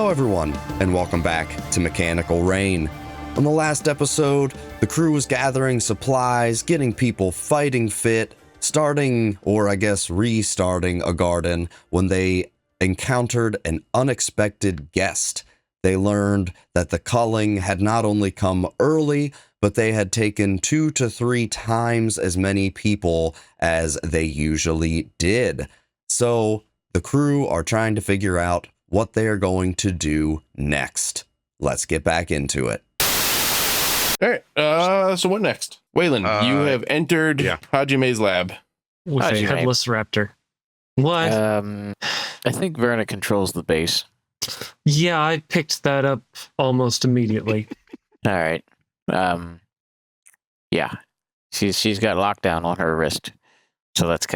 Hello everyone, and welcome back to Mechanical Rain. On the last episode, the crew was gathering supplies, getting people fighting fit, starting, or I guess restarting a garden when they encountered an unexpected guest. They learned that the culling had not only come early, but they had taken 2 to 3 times as many people as they usually did. So the crew are trying to figure out what they are going to do next. Let's get back into it. All right. So what next? Waylon, you have entered Hajime's lab. With a headless raptor. What? I think Verna controls the base. Yeah, I picked that up almost immediately. All right. Yeah. She's got lockdown on her wrist. So that's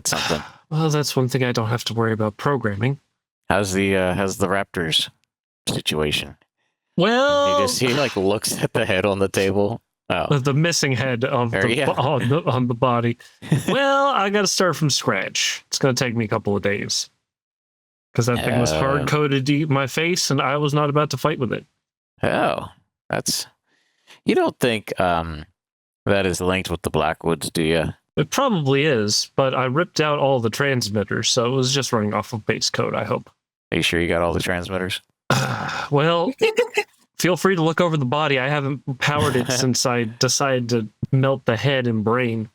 something. Well, that's one thing I don't have to worry about programming. How's the Raptors situation? Well, He looks at the head on the table. Oh, the missing head of on the body. Well, I got to start from scratch. It's going to take me a couple of days because that thing was hard coded to eat my face, and I was not about to fight with it. Oh, you don't think that is linked with the Blackwoods, do you? It probably is, but I ripped out all the transmitters, so it was just running off of base code, I hope. Are you sure you got all the transmitters? Well, feel free to look over the body. I haven't powered it since I decided to melt the head and brain.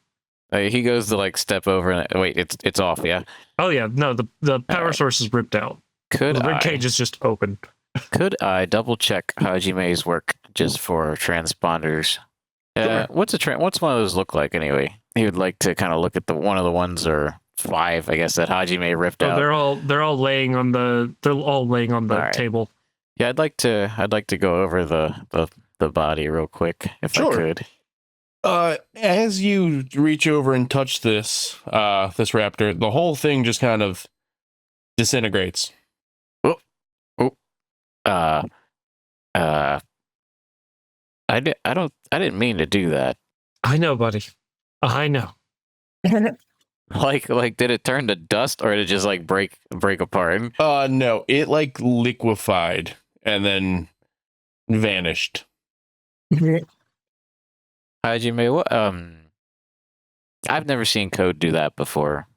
He goes to step over and wait, it's off, yeah? Oh yeah, no, the power source is ripped out. The rib cage is just open. Could I double check Hajime's work just for transponders? Sure. What's one of those look like anyway? He would like to kind of look at one of the ones or 5, I guess, that Hajime ripped out. They're all laying on the table. Yeah, I'd like to go over the body real quick if I could. As you reach over and touch this raptor, the whole thing just kind of disintegrates. I didn't mean to do that. I know, buddy. I know. Did it turn to dust or did it just break apart? No, it liquefied and then vanished. Hajime, what? I've never seen code do that before.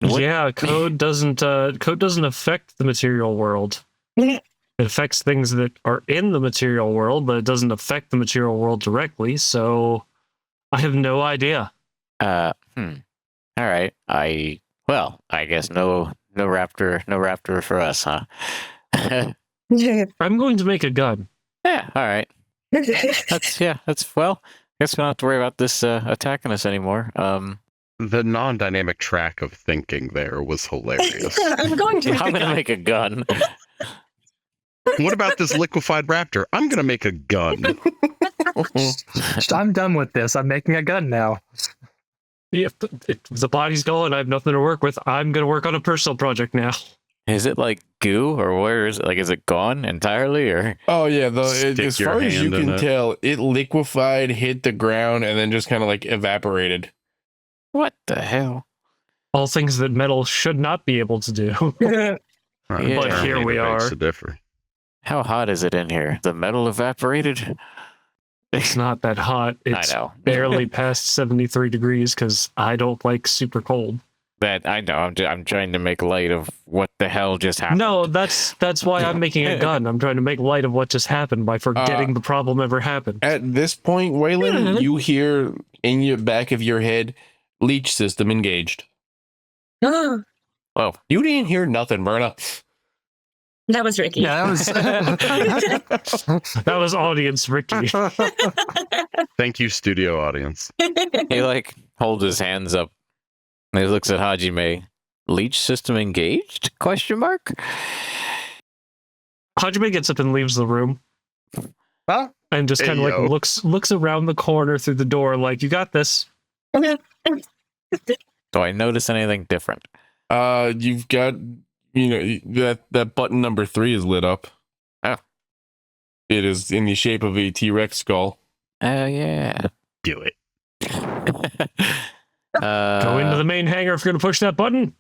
Yeah, code doesn't affect the material world. It affects things that are in the material world, but it doesn't affect the material world directly. So, I have no idea. All right. I guess no raptor for us, huh? I'm going to make a gun. Yeah. All right. That's well. I guess we don't have to worry about this attacking us anymore. The non-dynamic track of thinking there was hilarious. I'm gonna make a gun. What about this liquefied raptor? I'm gonna make a gun. I'm done with this. I'm making a gun now. If the body's gone, I have nothing to work with. I'm going to work on a personal project now. Is it goo, or where is it? Is it gone entirely, or? Oh yeah, as far as you can tell, it liquefied, hit the ground, and then just kind of evaporated. What the hell? All things that metal should not be able to do. But here we are. How hot is it in here? The metal evaporated? It's not that hot. It's I know. barely past 73 degrees because I don't like super cold. That I know. I'm trying to make light of what the hell just happened. No, that's why I'm making a gun. I'm trying to make light of what just happened by forgetting the problem ever happened. At this point, Waylon, you hear in your back of your head, leech system engaged. Oh, you didn't hear nothing, Verna. That was Ricky. Yeah, that was audience Ricky. Thank you, studio audience. He holds his hands up and he looks at Hajime. Leech system engaged? Question mark? Hajime gets up and leaves the room. Huh? And just kind of looks around the corner through the door you got this. Do I notice anything different? You've got that button number 3 is lit up. Oh. It is in the shape of a T-Rex skull. Oh, yeah. Do it. Go into the main hangar if you're going to push that button.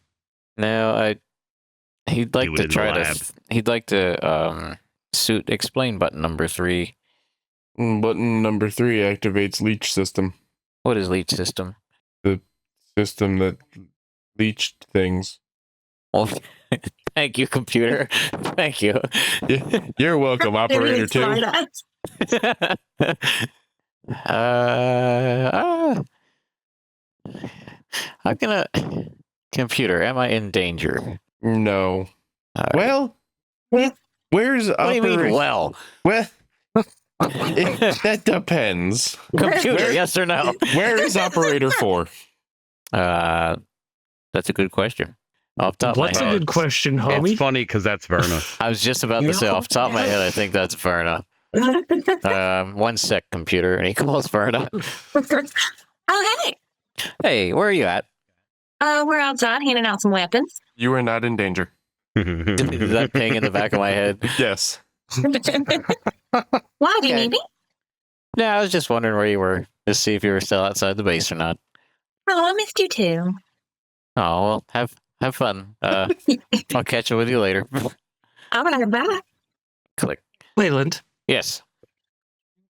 No, He'd like Do it to in the try lab. to. He'd like to suit explain button number 3. Button number 3 activates leech system. What is leech system? System that leached things. Well, thank you, computer. Thank you. You're welcome, operator 2. I'm gonna. Computer, am I in danger? No. All right. Well, where's What do you mean, operator? well? Well, that depends. Computer, yes or no? Where is operator 4? That's a good question. Off the top What's of my a head, good question, It's homie? funny because that's Verna. I was just about to say off the top of my head, I think that's Verna. 1 sec, computer, and he calls Verna. Oh, hey. Hey, where are you at? We're outside handing out some weapons. You are not in danger. Is that ping in the back of my head? Yes. Why do you Okay. need me? Yeah, I was just wondering where you were to see if you were still outside the base or not. Oh, I missed you too. Oh well, have fun. I'll catch up with you later. All right, bye. Click. Wayland, Yes.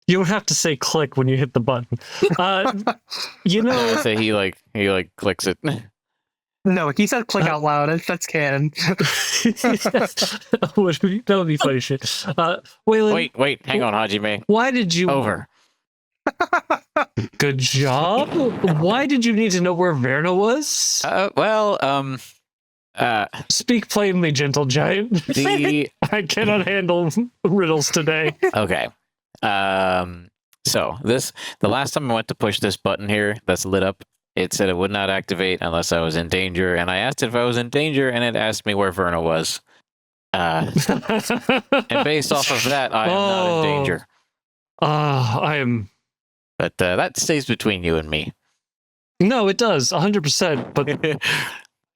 you don't have to say click when you hit the button. You know, So he clicks it. No, he said click out loud. That's canon. that would be funny shit. Wayland, Wait, hang on, Hajime. why did you? Over. Good job. Why did you need to know where Verna was? Speak plainly, gentle giant. The I cannot handle riddles today. okay. So the last time I went to push this button here that's lit up, it said it would not activate unless I was in danger, and I asked if I was in danger, and it asked me where Verna was. And based off of that, I am not in danger. I am. But that stays between you and me. No, it does 100%. But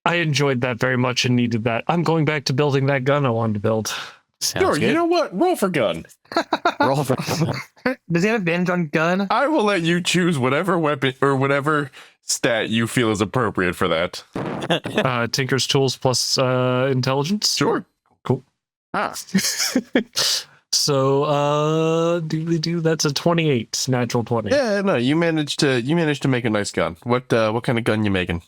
I enjoyed that very much and needed that. I'm going back to building that gun I wanted to build. Sounds Sure, good. you know what? Roll for gun. Roll for Does he have advantage on gun? I will let you choose whatever weapon or whatever stat you feel is appropriate for that. Tinker's Tools plus intelligence. Sure. Cool. Ah. So, that's a 28, natural 20. Yeah, no, you managed to make a nice gun. What kind of gun you making?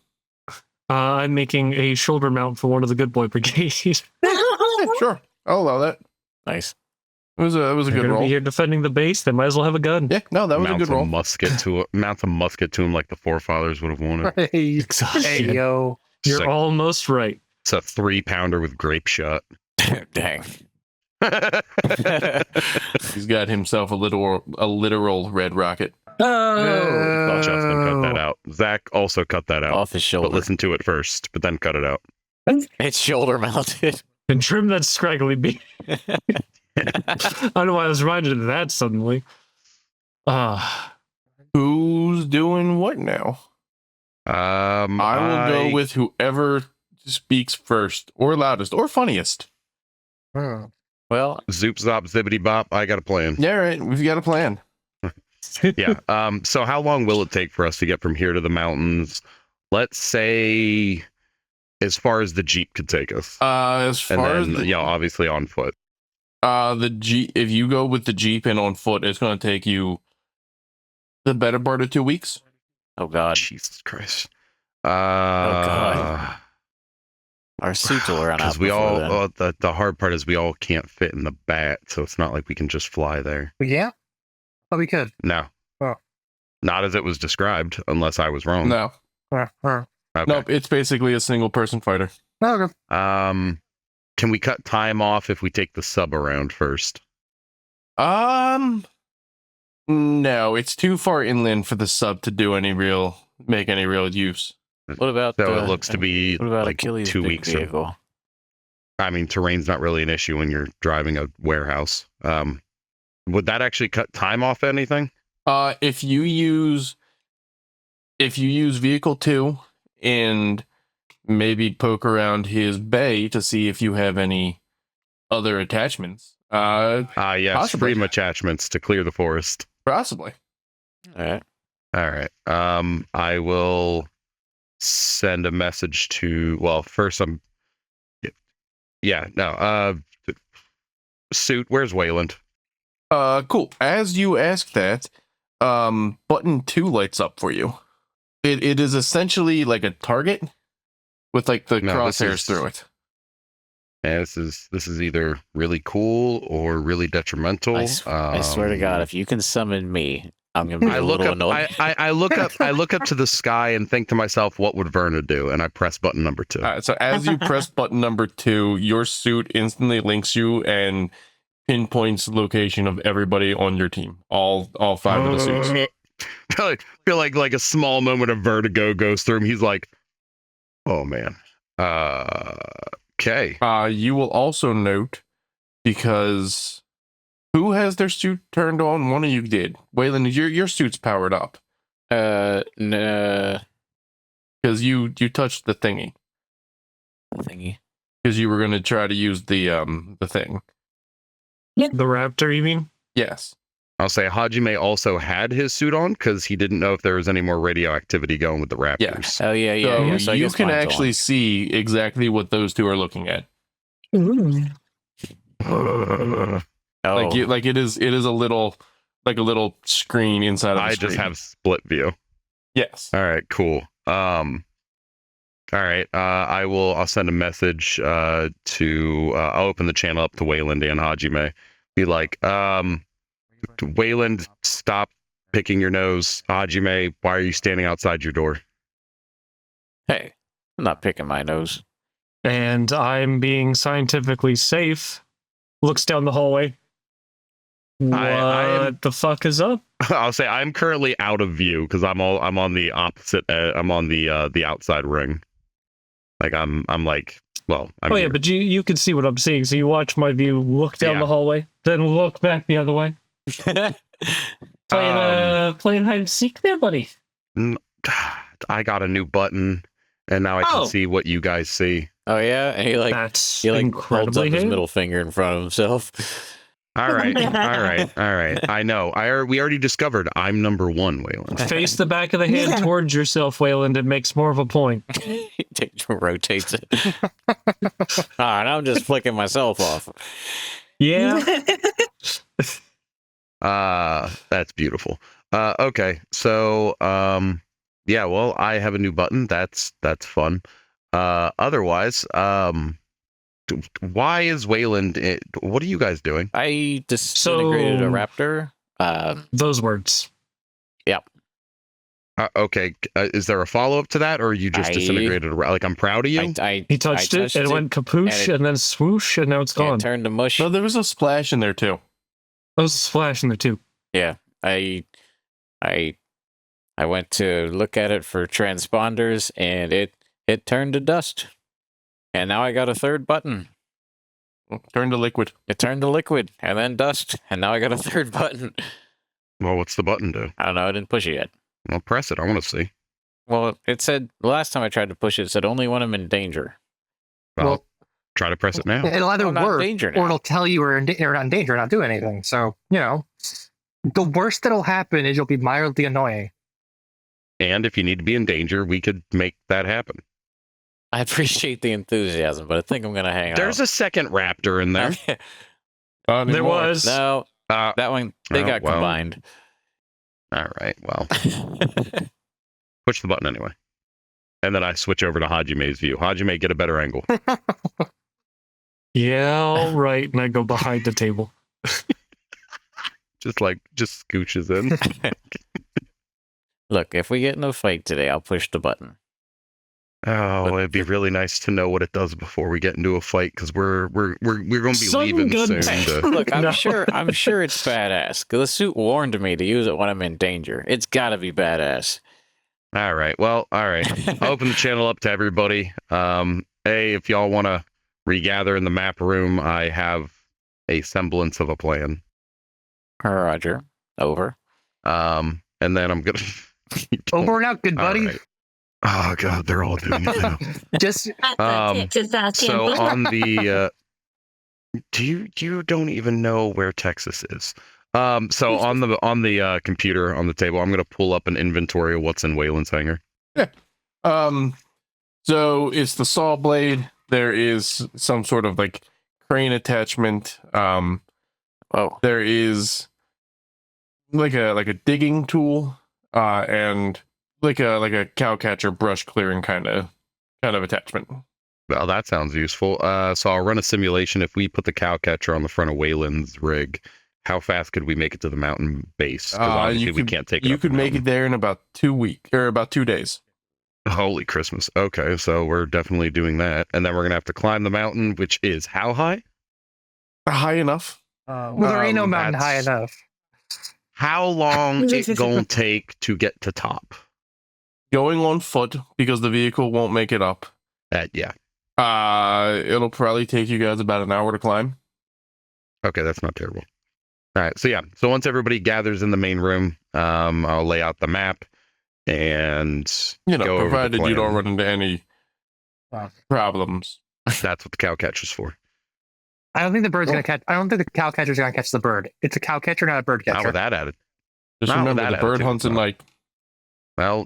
I'm making a shoulder mount for one of the good boy brigade. Yeah, sure. I'll allow that. Nice. It was a They're good gonna roll. be here defending the base. They might as well have a gun. Yeah, no, that was a Mounts good roll. mounts a musket to him like the forefathers would have wanted. Hey, Exactly. hey, yo. You're Sick. almost right. It's a 3-pounder with grape shot. Dang. He's got himself a literal red rocket. Oh. Justin cut that out. Zach also cut that out. Off his shoulder. But listen to it first, but then cut it out. It's shoulder mounted. And trim that scraggly beard. I don't know why I was reminded of that suddenly. Who's doing what now? I will go with whoever speaks first, or loudest, or funniest. Well, Zoop Zop Zippity Bop. I got a plan. Yeah, right. We've got a plan. Yeah. So how long will it take for us to get from here to the mountains? Let's say as far as the Jeep could take us. As And far then, as obviously on foot. the Jeep, if you go with the Jeep and on foot, it's going to take you the better part of 2 weeks. oh god, Jesus Christ. God. our suits will run out. Because we before all, then. the hard part is we all can't fit in the bat, so it's not like we can just fly there. Yeah? Oh, we could. No. Oh. Not as it was described, unless I was wrong. No, Okay. nope. It's basically a single person fighter. Okay. Can we cut time off if we take the sub around first? No, it's too far inland for the sub to make any real use. What about? So it looks to be What about like Achilles' 2 big weeks. vehicle? I mean, terrain's not really an issue when you're driving a warehouse. Would that actually cut time off anything? If you use vehicle 2 and maybe poke around his bay to see if you have any other attachments. Yes, Possibly. free attachments to clear the forest. Possibly. All right. All right. I will send a message to. Well, first Yeah, no. Suit, where's Wayland? Cool. As you ask that, button 2 lights up for you. It is essentially like a target with like the No, this crosshairs is- through it. Yeah, this is either really cool or really detrimental. I swear to God, if you can summon me, I'm gonna be I a look little up, annoyed. I look up to the sky and think to myself, what would Verna do? And I press button number 2. All right, so as you press button number 2, your suit instantly links you and pinpoints the location of everybody on your team. All 5 of the suits. feel like a small moment of vertigo goes through him. He's like, oh man. Okay. You will also note, because who has their suit turned on? One of you did. Waylon, your suit's powered up No because you touched the thingy thingy. because you were going to try to use the thing. The raptor, you mean? Yes. I'll say Hajime also had his suit on because he didn't know if there was any more radioactivity going with the Raptors. Oh yeah, yeah. So yeah. So I you guess can mine's actually on. see exactly what those two are looking at. Ooh. Oh, Like it is a little screen inside of the I screen. just have split view. Yes. All right, cool. All right. I'll send a message to I'll open the channel up to Wayland and Hajime. Be like, Wayland, stop picking your nose. Hajime, why are you standing outside your door? hey, I'm not picking my nose. And I'm being scientifically safe. Looks down the hallway. What I am- the fuck is up? I'll say I'm currently out of view because I'm on the opposite. I'm on the outside ring. Like I'm like, well, I'm Oh yeah, here. but you can see what I'm seeing. So you watch my view, look down Yeah. the hallway, then look back the other way. Playing hide and seek there, buddy. I got a new button, and now I can Oh. see what you guys see. Oh yeah, and That's he holds up incredibly his hidden. middle finger in front of himself. All right, all right. I know. We already discovered I'm number 1, Wayland. Face the back of the hand towards yourself, Wayland. It makes more of a point. He rotates it. And I'm just flicking myself off. Yeah. That's beautiful. Okay, so yeah. Well, I have a new button. That's fun. Otherwise, why is Wayland? What are you guys doing? I disintegrated a So- raptor. Those words. Okay, is there a follow up to that, or you just I- disintegrated? Like, I'm proud of you. He touched it, and it went kapoosh, and then swoosh, and now it's and gone. it turned to mush. No, there was a splash in there too. There was a splash in there too. Yeah, I went to look at it for transponders, and it turned to dust. And now I got a third button. Turned to liquid. It turned to liquid, and then dust, and now I got a third button. Well, what's the button do? I don't know. I didn't push it yet. Well, press it. I want to see. Well, it said the last time I tried to push it, it said only when I'm in danger. Well, try to press it now. It'll either I'm not in work danger or now. it'll tell you you're not in danger and not do anything. So, the worst that'll happen is you'll be mildly annoying. And if you need to be in danger, we could make that happen. I appreciate the enthusiasm, but I think I'm gonna hang There's out. a second raptor in there. Not There anymore. was. No, Uh, that one they Oh, got well. combined. all right. Well, push the button anyway. And then I switch over to Hajime's view. Hajime, get a better angle. Yeah, all right. And I go behind the table. Just scooches in. Look, if we get in a fight today, I'll push the button. Oh, it'd be really nice to know what it does before we get into a fight, because we're going to be Sudden leaving gun- soon. To... Look, I'm No. sure it's badass. 'Cause the suit warned me to use it when I'm in danger. It's got to be badass. All right. Well, all right. I'll open the channel up to everybody. Hey, if y'all want to regather in the map room, I have a semblance of a plan. Roger. Over. And then I'm gonna. Over and out, good All buddy. right. Oh god, they're all doing it now. Just Texas So on the, you don't even know where Texas is. So on the computer on the table, I'm gonna pull up an inventory of what's in Wayland's hangar. So it's the saw blade, there is some sort of like crane attachment. Oh, There is like a digging tool, and like a cow catcher brush clearing kind of attachment. Well, that sounds useful. So I'll run a simulation. If we put the cow catcher on the front of Wayland's rig, how fast could we make it to the mountain base? Because obviously we can't take it. You could make it there in about 2 weeks or about 2 days. Holy Christmas. Okay, so we're definitely doing that. And then we're going to have to climb the mountain, which is how high? High enough. Well, there ain't no mountain high that's- enough. How long it going to take to get to top? Going on foot because the vehicle won't make it up. Yeah. It'll probably take you guys about an hour to climb. Okay, that's not terrible. All right, so yeah. So once everybody gathers in the main room, I'll lay out the map and go over the Provided you don't plan. run into any problems. That's what the cow catcher's for. I don't think the bird's gonna catch. I don't think the cow catcher's gonna catch the bird. It's a cow catcher, not a bird Not catcher. with that added. Just Not with remember, that the bird attitude, hunts at no. night, Well,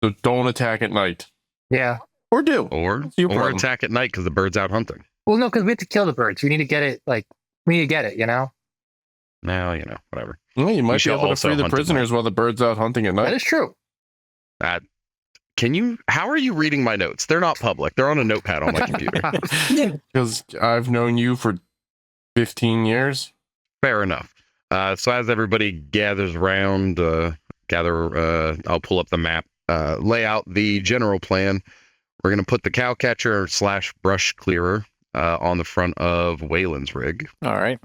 so don't attack at night. Yeah. Or do. or your problem. attack at night because the bird's out hunting. Well, no, because we have to kill the birds. We need to get it. We need to get it. Now, whatever. Well, you might be shall able to also free the hunt at prisoners while the bird's out hunting at That night. is true. How are you reading my notes? They're not public. They're on a notepad on my computer. Because I've known you for 15 years. Fair enough. So as everybody gathers around, I'll pull up the map, lay out the general plan. We're going to put the cow catcher / brush clearer on the front of Wayland's rig. all right.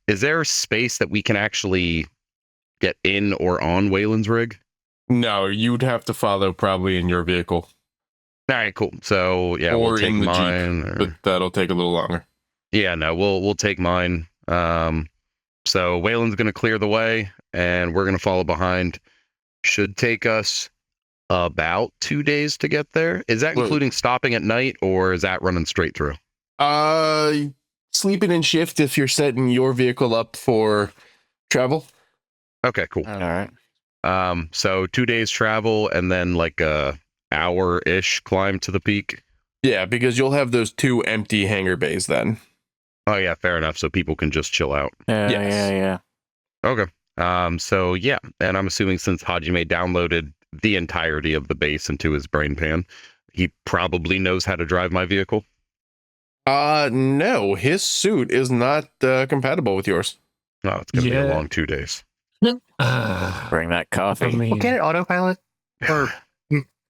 Is there space that we can actually get in or on Wayland's rig? No, you'd have to follow probably in your vehicle. All right, cool. So yeah, Or we'll take in the Jeep, mine. But that'll take a little longer. Yeah, no, we'll take mine. So Wayland's gonna clear the way, and we're gonna follow behind. Should take us about 2 days to get there. Is that Well- including stopping at night, or is that running straight through? Sleeping in shift if you're setting your vehicle up for travel. Okay, cool. All right. So 2 days travel, and then like a hour-ish climb to the peak. Yeah, because you'll have those 2 empty hangar bays then. Oh yeah, fair enough. So people can just chill out. Yeah, Yes. yeah. Okay. So yeah, and I'm assuming since Hajime downloaded the entirety of the base into his brain pan, he probably knows how to drive my vehicle. No, his suit is not compatible with yours. Oh, it's gonna be a Yeah. long 2 days. Bring that I coffee. mean, Well, can it autopilot? Or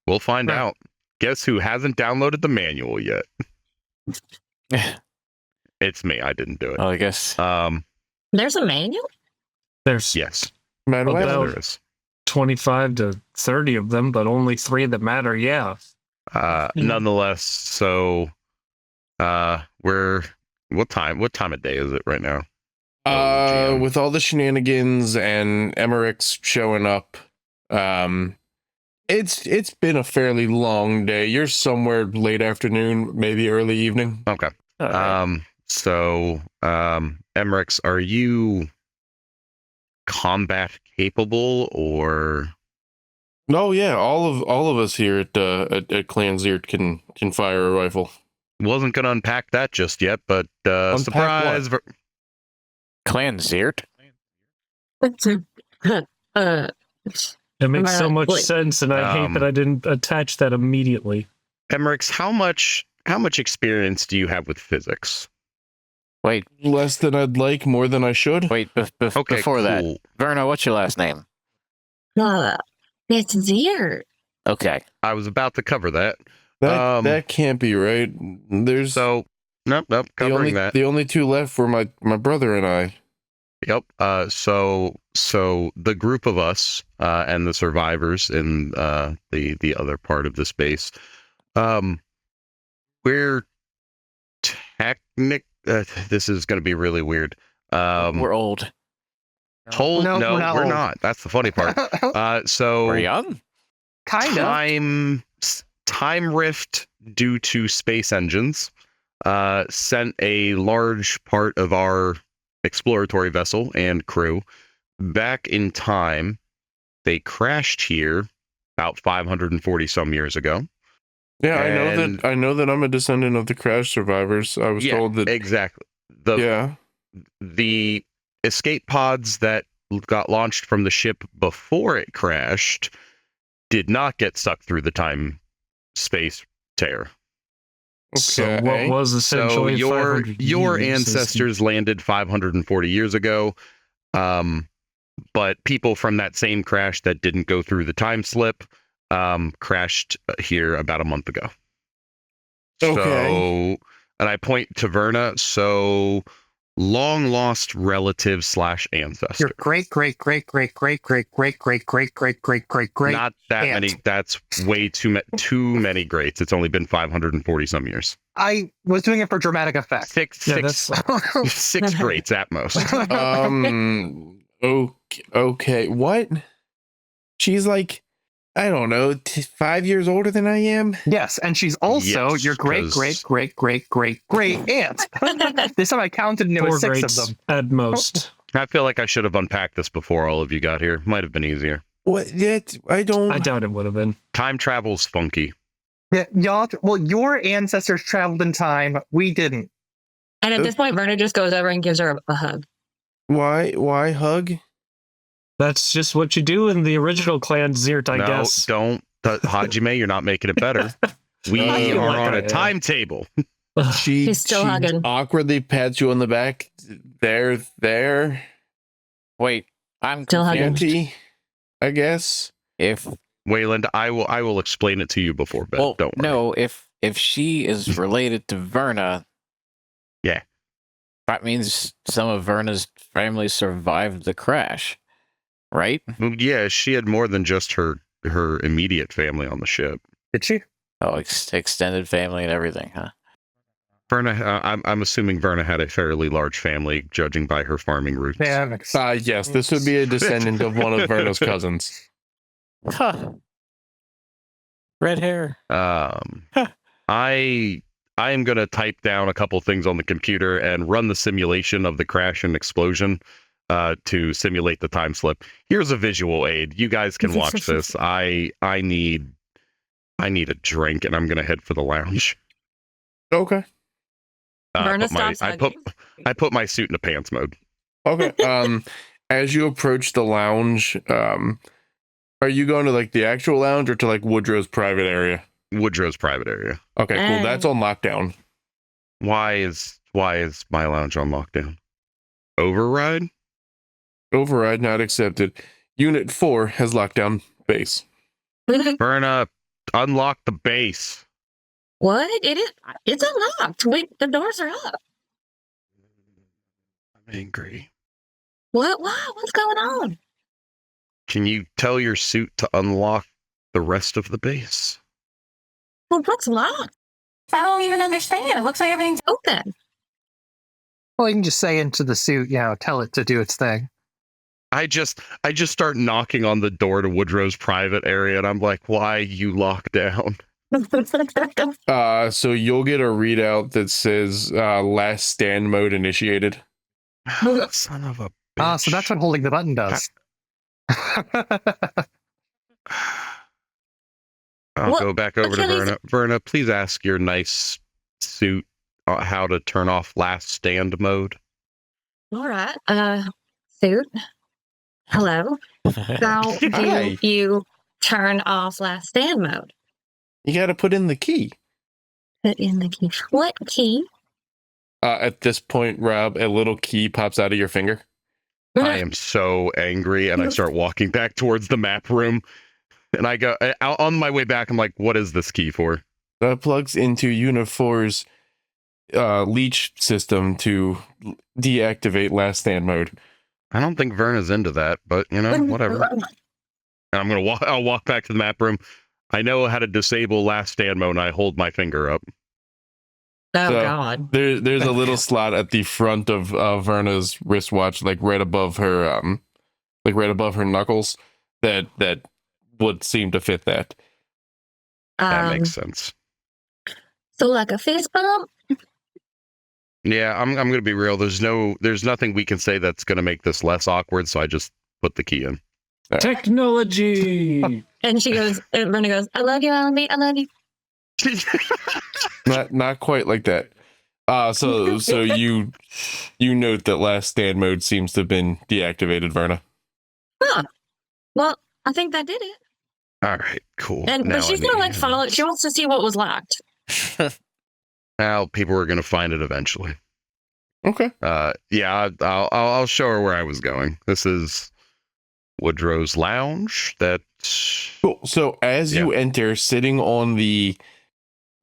We'll find Right. out. Guess who hasn't downloaded the manual yet? It's me. I didn't do it. Well, I guess. There's a manual? there's Yes, Manuel? About- there is. 25 to 30 of them, but only 3 that matter. Yeah. Nonetheless, so we're what time of day is it right now? Jam. With all the shenanigans and Emmerich's showing up, it's been a fairly long day. You're somewhere late afternoon, maybe early evening. Okay. All right. So Emmerichs, are you combat capable or? Oh yeah, all of us here at Clan Zert can fire a rifle. Wasn't gonna unpack that just yet, but Unpack surprise! Clan Zert? It makes so Right, much wait. sense, and I hate that I didn't attach that immediately. Emmerichs, how much experience do you have with physics? Wait, Less than I'd like, more than I should. wait. Okay, Before that, cool. Verna, what's your last name? It's Zert. Okay. I was about to cover that. That can't be right. There's So nope, the covering only that. the only 2 left were my brother and I. Yep. So the group of us and the survivors in the other part of the space, we're this is going to be really weird. We're old. Told No, no, we're not we're old. not. That's the funny part. So We're young. kind of. time rift due to space engines sent a large part of our exploratory vessel and crew back in time. They crashed here about 540 some years ago. Yeah, And- I know that I'm a descendant of the crash survivors. I was told that. exactly. The escape pods that got launched from the ship before it crashed did not get sucked through the time space tear. So what Okay. was essentially So 500 your years is- ancestors landed 540 years ago, but people from that same crash that didn't go through the time slip crashed here about a month ago. Okay. So, and I point to Verna. So, long lost relative / ancestor. Your great, great, great, great, great, great, great, great, great, great, great, great, great. Not that aunt. many. That's way too many greats. It's only been 540 some years. I was doing it for dramatic effect. Six greats at most. Okay. What? She's like, I don't know, 5 years older than I am. Yes, and she's also Yes, your great, 'cause- great, great, great, great, great aunt. This time I counted and it 4 was 6 greats of them. at most. I feel like I should have unpacked this before all of you got here. Might have been easier. What? That I don't. I doubt it would have been. Time travel's funky. Yeah, y'all. Well, your ancestors traveled in time. We didn't. And at this point, Verna just goes over and gives her a hug. Why hug? That's just what you do in the original clan Zirt, I No, guess. don't. Hajime, you're not making it better. We I feel are like on I a am. timetable. He's still hugging. Awkwardly pats you on the back. There, Wait, I'm Still hugging. confused. Auntie. I guess. If Wayland, I will explain it to you before bed. well, Don't worry. no, if she is related to Verna, Yeah. that means some of Verna's family survived the crash, right? Well, yeah, she had more than just her immediate family on the ship. Did she? Oh, extended family and everything, huh? Verna, I'm assuming Verna had a fairly large family, judging by her farming roots. Yeah, that makes Yes, this would be a descendant of one of Verna's cousins. Huh. Red hair. I am gonna type down a couple things on the computer and run the simulation of the crash and explosion to simulate the time slip. Here's a visual aid. You guys can watch this. I need a drink, and I'm gonna head for the lounge. Okay. Verna Put my- stops I put hugging. I put my suit into pants mode. Okay. As you approach the lounge, are you going to like the actual lounge or to like Woodrow's private area? Woodrow's private area. Okay, cool. That's on lockdown. Why is my lounge on lockdown? Override? Override not accepted. Unit 4 has lockdown base. Verna, unlock the base. What? It's unlocked. Wait, the doors are up. I'm angry. What? Wow, what's going on? Can you tell your suit to unlock the rest of the base? Well, what's locked? I don't even understand. It looks like everything's open. Well, you can just say into the suit, tell it to do its thing. I just start knocking on the door to Woodrow's private area, and I'm like, why you locked down? So you'll get a readout that says last stand mode initiated. Son of a bitch. Ah, so that's what holding the button does. I'll What- go back over to can I Verna. Verna, please ask your nice suit how to turn off last stand mode. All right. Suit. Hello. How Hi. do you turn off last stand mode? You got to put in the key. Put in the key. What key? At this point, Rob, a little key pops out of your finger. I am so angry, and I start walking back towards the map room. And I go on my way back. I'm like, "What is this key for?" That plugs into Unit 4's leech system to deactivate last stand mode. I don't think Verna's into that, but whatever. And I'm gonna walk. I'll walk back to the map room. I know how to disable last stand mode, and I hold my finger up. Oh So- God. There's a little slot at the front of Verna's wristwatch, like right above her knuckles, that would seem to fit that. That makes sense. So like a fist bump. Yeah, I'm gonna be real. There's nothing we can say that's gonna make this less awkward, so I just put the key in. Technology! And she goes, and Verna goes, I love you, Allenby. I love you. Not quite like that. So you note that last stand mode seems to have been deactivated, Verna. Huh. Well, I think that did it. All right, cool. And Now but she's I gonna need- like follow it. She wants to see what was locked. Well, people are gonna find it eventually. Okay. Yeah, I'll show her where I was going. This is Woodrow's lounge. That's Cool. So as you enter, sitting on the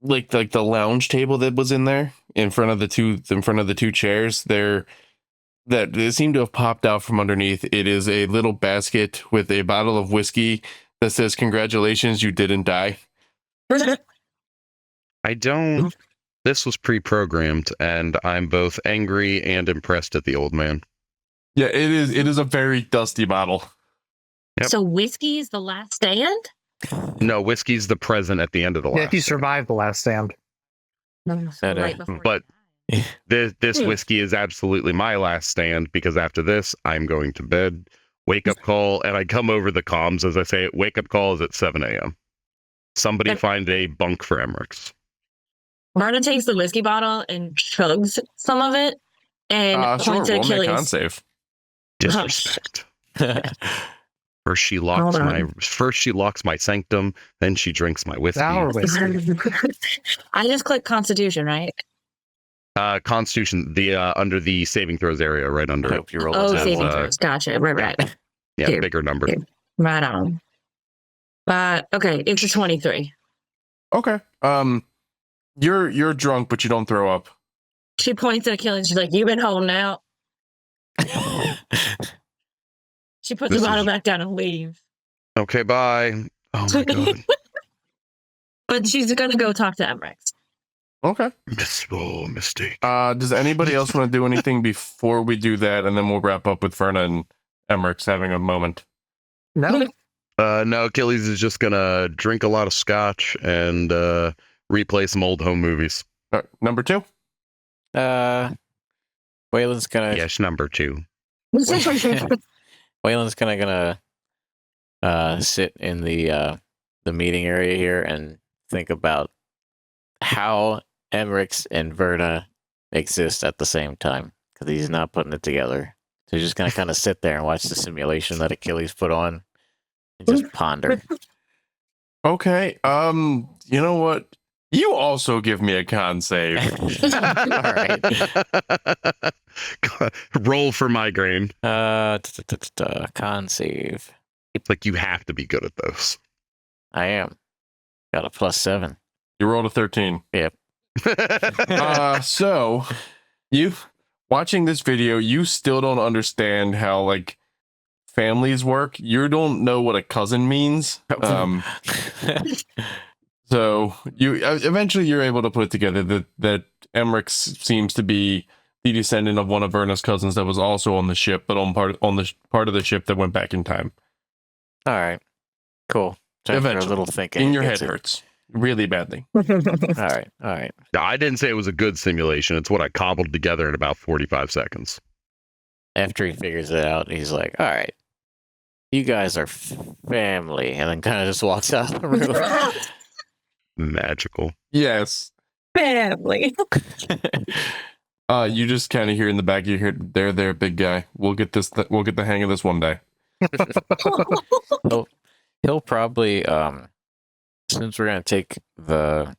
like the lounge table that was in there in front of the two chairs there that they seem to have popped out from underneath, it is a little basket with a bottle of whiskey that says congratulations, you didn't die. I don't. This was pre-programmed, and I'm both angry and impressed at the old man. Yeah, it is a very dusty bottle. Yep. So whiskey is the last stand? No, whiskey's the present at the end of the Yeah, last. if you survive the last stand. No, That, right before but- you die. This whiskey is absolutely my last stand because after this, I'm going to bed. Wake up call, and I come over the comms as I say it. Wake up call is at 7 a.m. Somebody Yep. find a bunk for Emmerich's. Marta takes the whiskey bottle and chugs some of it and Sure, points at roll me a con Achilles. save. Disrespect. First she locks Hold on. my sanctum, then she drinks my whiskey. Sour whiskey. I just clicked Constitution, right? Constitution, the under the saving throws area, right I under it. hope you roll Oh, a saving 10. throws. Gotcha. Right. Yeah, Here. bigger number. Here. Right on. Okay, it's a 23. Okay. You're drunk, but you don't throw up. She points at Achilles. She's like, "You've been holding out." She puts This the bottle is- back down and leaves. Okay, bye. Oh my god. But she's gonna go talk to Emmerich. Okay. Mistake. Does anybody else want to do anything before we do that, and then we'll wrap up with Verna and Emmerich's having a moment? No? No, Achilles is just gonna drink a lot of scotch and replay some old home movies. All right, number 2. Waylon's gonna Yes, number 2. Waylon's gonna sit in the meeting area here and think about how Emmerich's and Verna exist at the same time because he's not putting it together. So he's just gonna kind of sit there and watch the simulation that Achilles put on and just ponder. Okay. You know what? You also give me a con save. All right. Roll for migraine. Con save. It's like you have to be good at those. I am. Got a +7. You rolled a 13. Yep. So you watching this video, you still don't understand how like families work. You don't know what a cousin means. So you eventually you're able to put together that Emmerich seems to be the descendant of one of Verna's cousins that was also on the ship, but on the part of the ship that went back in time. All right. Cool. Time for a Eventually. little thinking. In your head Gets it. hurts really badly. All right. All right. No, I didn't say it was a good simulation. It's what I cobbled together in about 45 seconds. After he figures it out, he's like, all right, you guys are family. And then kind of just walks out of the room. Magical. Yes. Family. You just kind of hear in the back. You hear, "There, big guy. We'll get this. We'll get the hang of this one day." He'll probably, since we're going to take the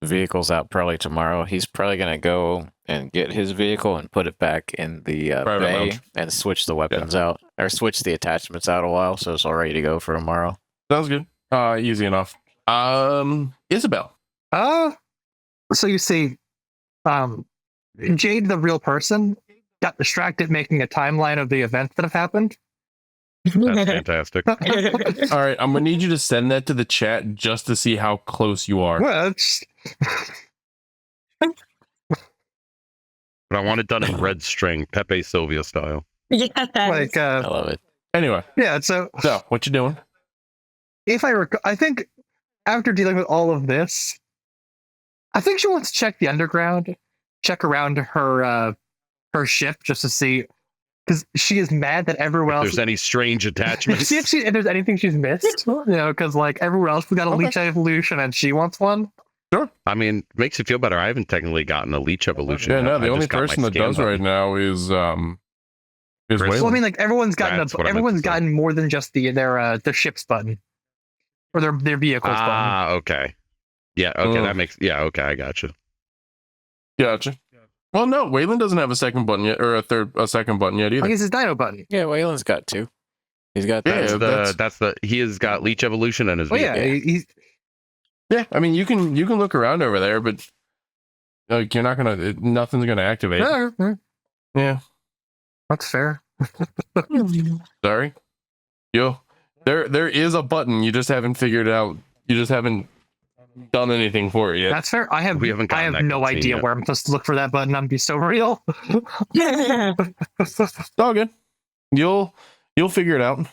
vehicles out probably tomorrow, he's probably going to go and get his vehicle and put it back in the Private bay lounge. and switch the weapons out or switch the attachments out a while so it's all ready to go for tomorrow. Sounds good. Easy enough. Isabel. So you see, Jade, the real person, got distracted making a timeline of the events that have happened. That's fantastic. All right, I'm gonna need you to send that to the chat just to see how close you are. Well, it's- But I want it done in red string, Pepe Sylvia style. Yeah. like, I love it. Anyway, yeah, so so what you doing? if I recall, I think after dealing with all of this, I think she wants to check the underground, check around her ship just to see, because she is mad that everyone If else. there's any strange attachments. See if there's anything she's missed, because like everyone else we got a Okay. leech evolution and she wants one. Sure. I mean, makes you feel better. I haven't technically gotten a leech evolution. Yeah, yet. no, I the only just got my person that scan does button. right now is Chris. Well, I Waylon. mean, like everyone's gotten That's what I meant to say. gotten more than just their ship's button or their vehicle's button. Ah, okay. Yeah, okay, Mm. that makes okay, I gotcha. Gotcha. Well, no, Waylon doesn't have a second button yet, or a second button yet I either. guess his dino button. Yeah, Waylon's got 2. He's got Yeah, that. He has got leech evolution and his Oh yeah, Yeah. he's Yeah, I mean, you can look around over there, but like you're not gonna, nothing's gonna activate. Yeah, that's fair. sorry. There is a button. You just haven't figured it out. You just haven't done anything for it yet. That's fair. I have We haven't I gotten have that no cutscene idea yet. where I'm supposed to look for that button. I'm be so real. It's all good. You'll figure it out.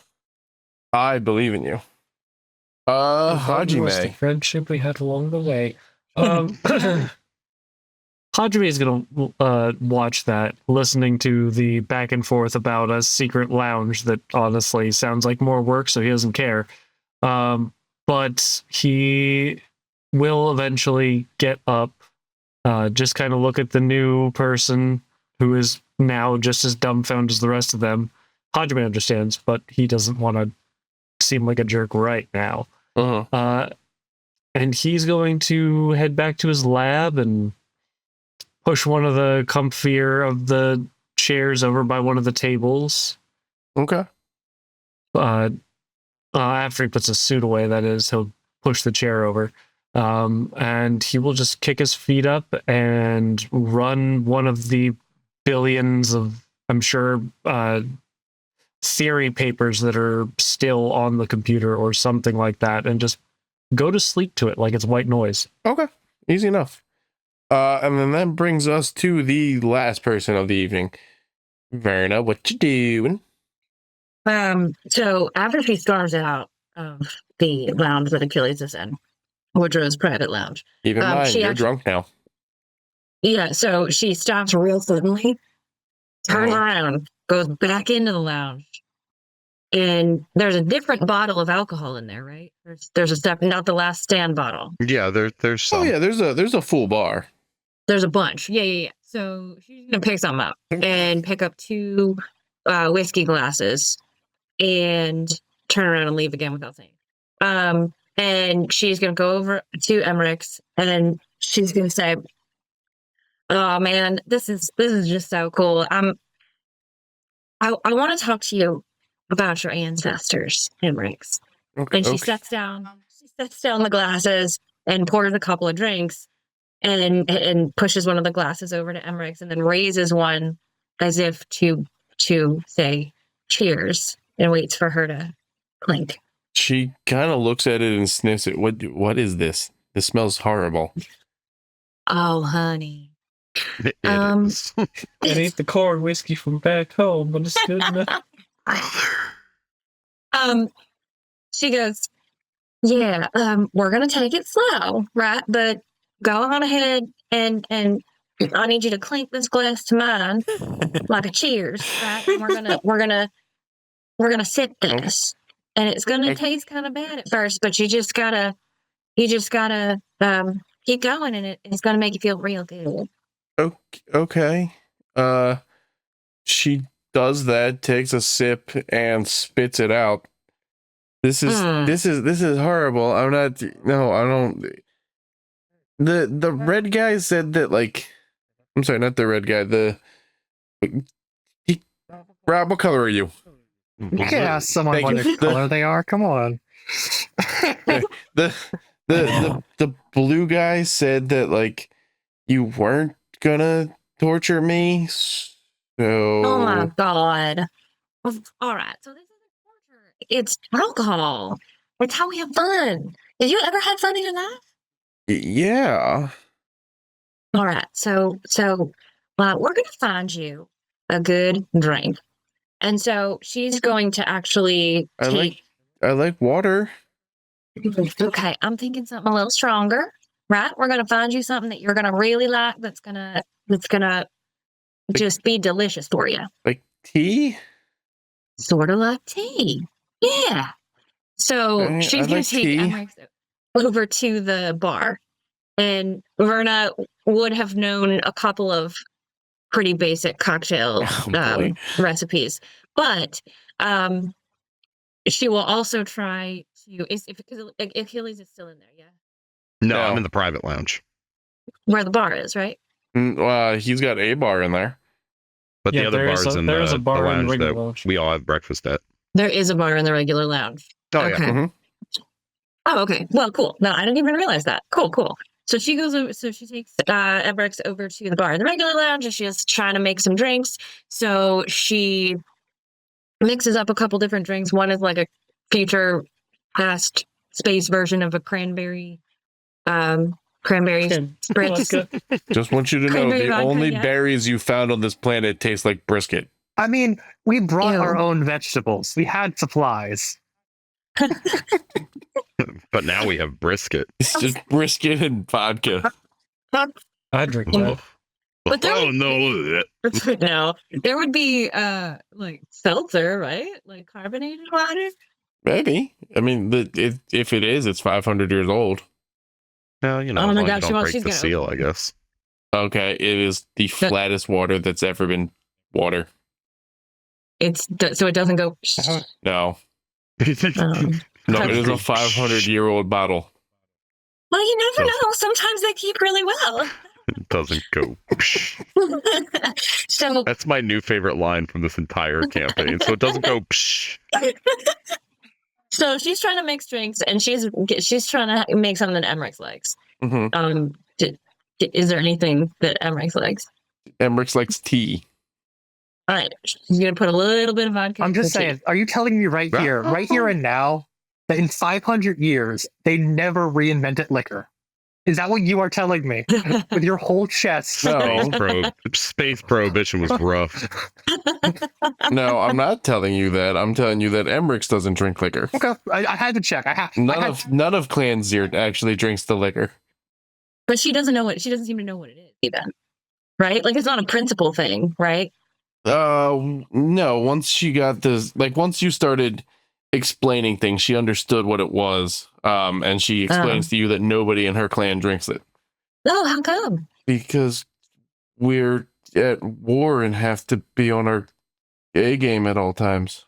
I believe in you. Was the Hajime. friendship we had along the way. Hajime is going to watch that, listening to the back and forth about a secret lounge that honestly sounds like more work, so he doesn't care. But he will eventually get up, just kind of look at the new person who is now just as dumbfounded as the rest of them. Hajime understands, but he doesn't want to seem like a jerk right now. Uh-huh. And he's going to head back to his lab and push one of the comfier of the chairs over by one of the tables. Okay. After he puts his suit away, that is, he'll push the chair over. And he will just kick his feet up and run one of the billions of, I'm sure, theory papers that are still on the computer or something like that, and just go to sleep to it like it's white noise. Okay. Easy enough. And then that brings us to the last person of the evening. Verna, what you doing? So after she storms out of the lounge that Achilles is in, Woodrow's private lounge. Keep in mind, she you're actually- drunk now. Yeah, so she stops real suddenly, turns around, goes back into the lounge, and there's a different bottle of alcohol in there, right? There's a step, not the last stand bottle. Yeah, there's some. Oh yeah, there's a full bar. There's a bunch. Yeah. So she's gonna pick some up and pick up 2 whiskey glasses and turn around and leave again without saying. And she's gonna go over to Emmerich's and she's gonna say, "Oh man, this is just so cool. I want to talk to you about your ancestors, Emmerich's." Okay. And she sets down the glasses and pours a couple of drinks and pushes one of the glasses over to Emmerich's and then raises one as if to say cheers and waits for her to clink. She kind of looks at it and sniffs it. What is this? This smells horrible. Oh, honey. It Um, is. It ain't the corn whiskey from back home, but it's good enough. She goes, "Yeah, we're gonna take it slow, right? But go on ahead and I need you to clink this glass to mine like a cheers, right? And we're gonna sip this, and it's gonna taste kind of bad at first, but you just gotta keep going, and it's gonna make you feel real good." Okay. She does that, takes a sip, and spits it out. This is horrible. I'm not. No, I don't. The red guy said that, like, I'm sorry, not the red guy. Rob, what color are you? You can't ask someone Thank what you. color they are. Come on. The blue guy said that, like, you weren't gonna torture me. So Oh my god! All right, so this isn't torture. It's alcohol. It's how we have fun. Have you ever had fun in your life? yeah. All right, so we're gonna find you a good drink, and so she's going to actually I like water. Okay, I'm thinking something a little stronger, right? We're gonna find you something that you're gonna really like. That's gonna just be delicious for you. Like tea? Sort of like tea. Yeah. So I she's gonna like take tea. Emmerich over to the bar, And Verna would have known a couple of pretty basic cocktail Oh, boy. recipes, but she will also try to. Because Achilles is still in there, yeah, No, No. I'm in the private lounge. where the bar is, right? He's got a bar in there. But Yeah, the other there is bars in there is the a bar in lounge regular that lounge. we all have breakfast at. There is a bar in the regular lounge. Oh, Okay. yeah. Mhm. Oh, okay. Well, cool. No, I didn't even realize that. Cool. So she goes over. So she takes Emrex over to the bar in the regular lounge, and she's trying to make some drinks. So she mixes up a couple different drinks. One is like a future past space version of a cranberry Okay. spritz. That's good. Just want you to know Cranberry the vodka, only yeah. berries you found on this planet taste like brisket. I mean, we brought Ew. our own vegetables. We had supplies. But now we have brisket. It's just brisket and vodka. I drink that. But there Oh, would- no. No, there would be like seltzer, right? Like carbonated water. Maybe. I mean, if it is, it's 500 years old. Well, you know, Oh as my long as gosh, you well, don't break she's the gonna- seal, I guess. Okay, it is the flattest water that's ever been water. So it doesn't go. No, Um, no, it is a Okay. 500-year-old bottle. well, you never So- know. Sometimes they keep really well. It doesn't go. So That's my new favorite line from this entire campaign. So it doesn't go. Psh. So she's trying to mix drinks, and she's trying to make something that Emmerich likes. Mm-hmm. Is there anything that Emmerich likes? Emmerich likes tea. All right, she's gonna put a little bit of vodka. I'm in just the tea. saying, are you telling me right here and now, that in 500 years, they never reinvented liquor? Is that what you are telling me? With your whole chest. No, Space prohibition was rough. no, I'm not telling you that. I'm telling you that Emmerich doesn't drink liquor. Okay, I had to check. None of Clan Zir actually drinks the liquor. But she doesn't know what. She doesn't seem to know what it is even. Right? Like it's not a principal thing, right? No. Once she got this, like once you started explaining things, she understood what it was. And she explains to you that nobody in her clan drinks it Oh, how come? because we're at war and have to be on our A game at all times.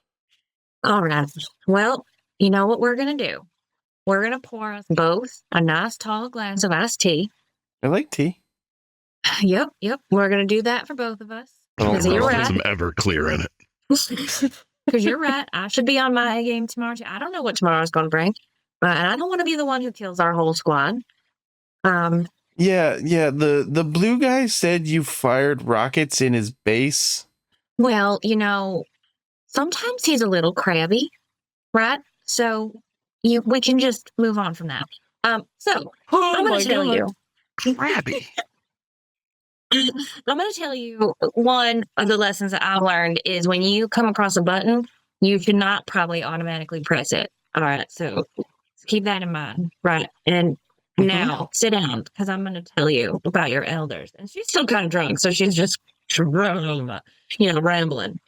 All right. Well, you know what we're gonna do? We're gonna pour us both a nice tall glass of iced tea. I like tea. Yep. We're gonna do that for both of us. Oh, Because you're no. Put right. some Everclear in it. Because you're right. I should be on my A game tomorrow too. I don't know what tomorrow's gonna bring, and I don't want to be the one who kills our whole squad. Yeah. The blue guy said you fired rockets in his base. Well, sometimes he's a little crabby, right? So we can just move on from that. So I'm going to tell you. Crabby. I'm going to tell you one of the lessons that I've learned is when you come across a button, you should not probably automatically press it. All right, so keep that in mind, right? And now sit down because I'm going to tell you about your elders. And she's still kind of drunk, so she's just rambling.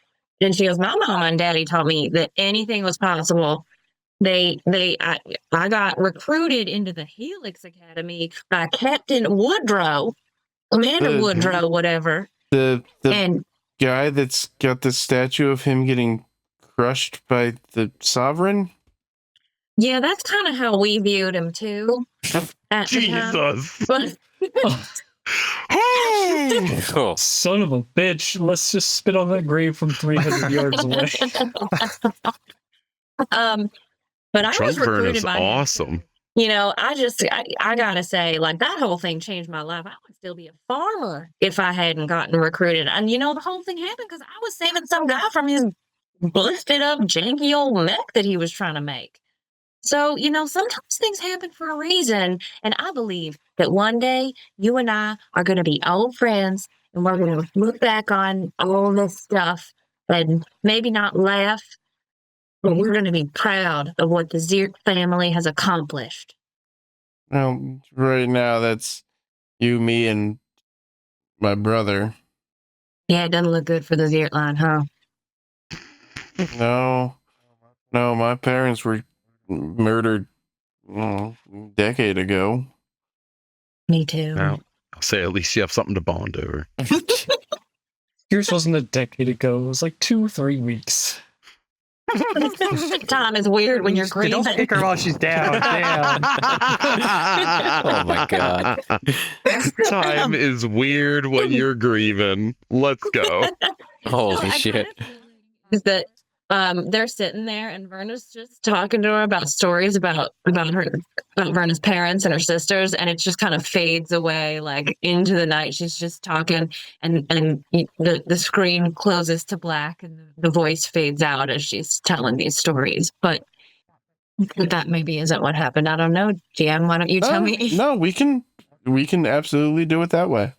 And she goes, "My mama and daddy taught me that anything was possible. I got recruited into the Helix Academy by Captain Woodrow." Commander The- Woodrow, whatever. The And guy that's got the statue of him getting crushed by the sovereign. yeah, that's kind of how we viewed him too. At the time. Jesus. But Cool. Son of a bitch. Let's just spit on that grave from 300 yards away. but I was Trunk burn recruited is by him, awesome. too. I gotta say, like that whole thing changed my life. I would still be a farmer if I hadn't gotten recruited. And the whole thing happened because I was saving some guy from his busted up, janky old mech that he was trying to make. So, sometimes things happen for a reason. And I believe that one day you and I are going to be old friends and we're going to look back on all this stuff and maybe not laugh, but we're going to be proud of what the Ziert family has accomplished. Now, right now, that's you, me, and my brother. Yeah, it doesn't look good for the Ziert line, huh? No, my parents were murdered a decade ago. Me too. Well, I'll say at least you have something to bond over. Yours wasn't a decade ago. It was like 2-3 weeks. Time is weird when you're Don't grieving. kick her while she's down. Damn. Oh my god. Time is weird when you're grieving. Let's go. Holy I shit. Is that they're sitting there and Verna's just talking to her about stories about Verna's parents and her sisters, and it just kind of fades away like into the night. She's just talking, and the screen closes to black, and the voice fades out as she's telling these stories. But that maybe isn't what happened. I don't know. Jan, why don't you tell me? No, we can absolutely do it that way.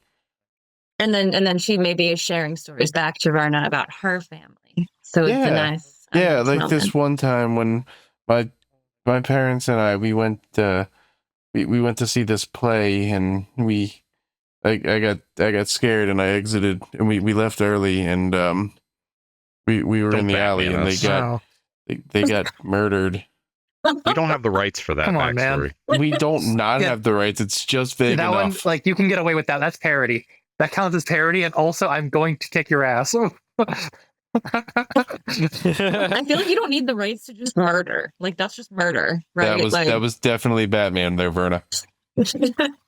And then she maybe is sharing stories back to Verna about her family. So it's a nice like moment. this one time when my parents and I we went to see this play, and I got scared and I exited, and we left early, and we were Don't in the Batman alley, and us. they got murdered. We don't have the rights for that Come on, man. backstory. We don't not Yeah. have the rights. It's just vague That one, enough. like, you can get away with that. That's parody. That counts as parody, and also I'm going to kick your ass. I feel like you don't need the rights to just murder. Like that's just murder, right? That was definitely Batman there, Verna.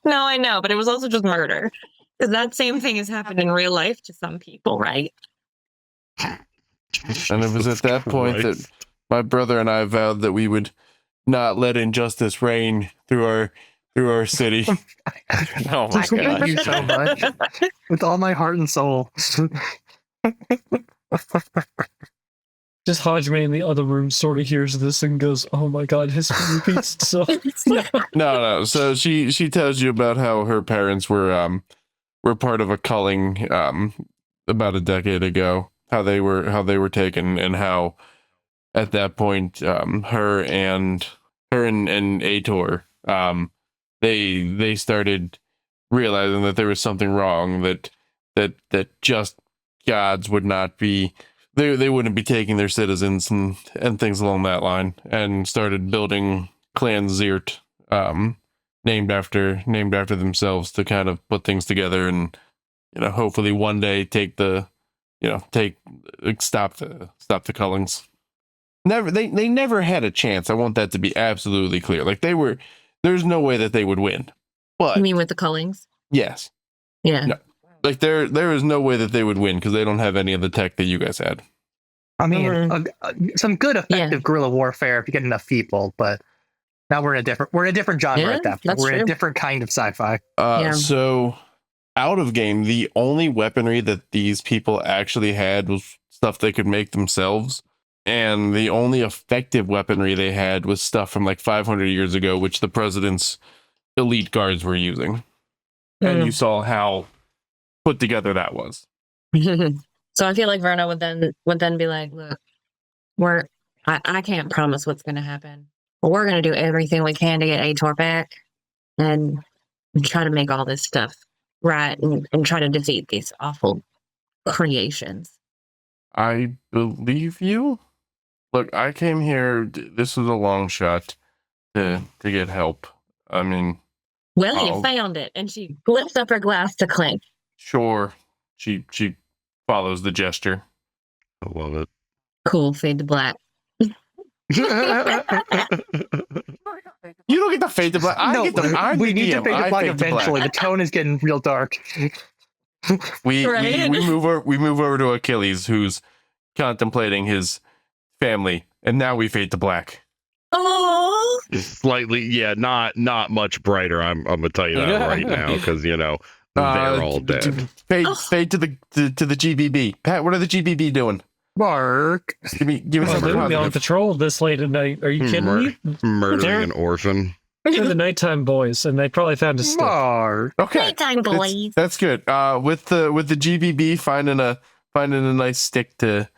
No, I know, but it was also just murder. Because that same thing has happened in real life to some people, right? And it was at that point that my brother and I vowed that we would not let injustice reign through our city. Oh my Thank god. you so much. With all my heart and soul. Just Hajime in the other room sort of hears this and goes, "Oh my god, history repeats itself." No. So she tells you about how her parents were part of a culling about a decade ago. How they were taken, and how at that point her and Ator they started realizing that there was something wrong, that just gods would not be, they wouldn't be taking their citizens and things along that line, and started building Clan Zirt, named after themselves, to kind of put things together and hopefully one day stop the Cullings. They never had a chance. I want that to be absolutely clear. Like there's no way that they would win. But You mean with the Cullings? yes. Yeah. No. Like there is no way that they would win because they don't have any of the tech that you guys had. I mean, some good effective guerrilla warfare if you get enough people, but now we're in a different genre Yeah, at that point. that's We're in a true. different kind of sci-fi. So out of game, the only weaponry that these people actually had was stuff they could make themselves. And the only effective weaponry they had was stuff from like 500 years ago, which the president's elite guards were using. And you saw how put together that was. So I feel like Verna would then be like, "Look, I can't promise what's going to happen, but we're going to do everything we can to get Ator back and try to make all this stuff right and try to defeat these awful creations." I believe you. Look, I came here. This was a long shot to get help. I mean, Well, you found it, and she lifts up her glass to clink. sure. She follows the gesture. I love it. Cool, fade to black. You don't get the fade to black. I get the. I'm we the need to DM. fade to I black fade to black. eventually. The tone is getting real dark. We Right? move over to Achilles, who's contemplating his family, and now we fade to black. Oh, Slightly, yeah, not much brighter. I'm gonna tell you that right now because they're all dead. Fade to the GBB. Pat, what are the GBB doing? Mark. Give me Oh, something they're gonna be on positive. patrol this late at night. Are you kidding me? Murdering an orphan. They're the nighttime boys, and they probably found a stick. Mark. Okay, nighttime boys. that's good. With the GBB finding a nice stick to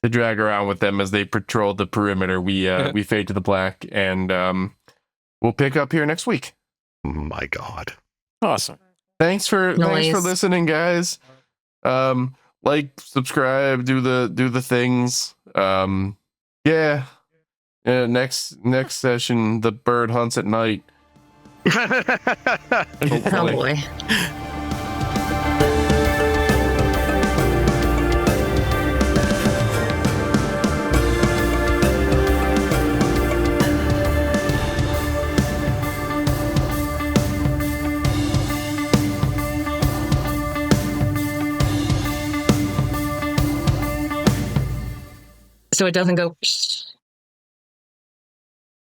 drag around with them as they patrol the perimeter, we fade to the black, and we'll pick up here next week. My God. Awesome. Thanks for Nice. listening, guys. Like, subscribe, do the things. Next session, the bird hunts at night. Oh boy. So it doesn't go